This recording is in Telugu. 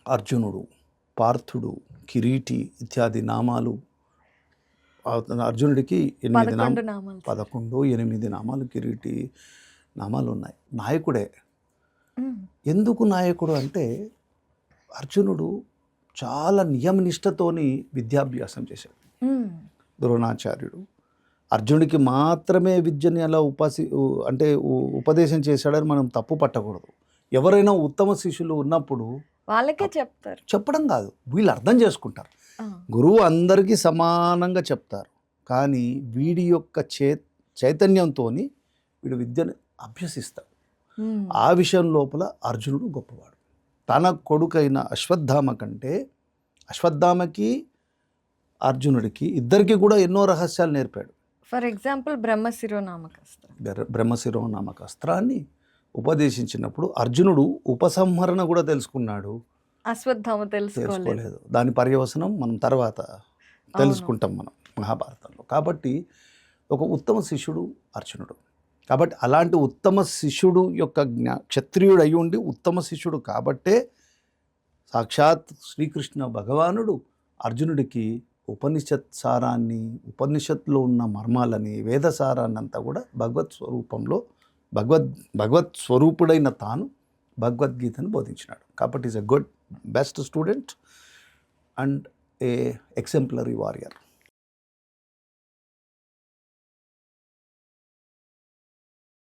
అర్జునుడు, పార్థుడు, కిరీటి ఇత్యాది నామాలు అర్జునుడికి 11 నామాలు. 8 నామాలు కిరీటి నామాలు ఉన్నాయి. నాయకుడే. మ్మ్. ఎందుకు నాయకుడు అంటే అర్జునుడు చాలా నియమనిష్టతోని విద్యాభ్యాసం చేశాడు. మ్మ్. ద్రోణాచార్యుడు అర్జునుడికి మాత్రమే విద్యని అలా ఉపదేశం చేశాడని మనం తప్పు పట్టకూడదు. ఎవరైనా ఉత్తమ శిష్యులు ఉన్నప్పుడు వాళ్ళకే చెప్తారు. చెప్పడం కాదు, వీళ్ళు అర్థం చేసుకుంటారు. ఆ. గురువు అందరికీ సమానంగా చెప్తారు, కానీ వీడి యొక్క చైతన్యంతో వీడు విద్యను అభ్యసిస్తాడు. మ్మ్. ఆ విషయం లోపల అర్జునుడు గొప్పవాడు. తన కొడుకైన అశ్వత్థామ కంటే అశ్వత్థామకి అర్జునుడికి ఇద్దరికి కూడా ఎన్నో రహస్యాలు నేర్పాడు. For example బ్రహ్మశిరోనామకస్త్రం. బ్రహ్మశిరోనామకస్త్రాన్ని ఉపదేశించినప్పుడు అర్జునుడు ఉపసంహరణ కూడా తెలుసుకున్నాడు. అశ్వత్థామ తెలుసుకోలేదు. తెలుసుకోలేదు. దాని పర్యవసనం మనం తర్వాత తెలుసుకుంటాం మనం మహాభారతంలో. కాబట్టి ఒక ఉత్తమ శిష్యుడు అర్జునుడు. కాబట్టి అలాంటి ఉత్తమ శిష్యుడు యొక్క క్షత్రియుడు అయి ఉండి ఉత్తమ శిష్యుడు కాబట్టే సాక్షాత్ శ్రీకృష్ణ భగవానుడు అర్జునుడికి ఉపనిషత్ సారాన్ని, ఉపనిషత్తులో ఉన్న మర్మాలని, వేదసారాన్ని అంతా కూడా భగవత్ స్వరూపంలో భగవత్ స్వరూపుడైన తాను భగవద్గీతను బోధించినాడు. కాబట్టి is a good best student and a exemplary warrior.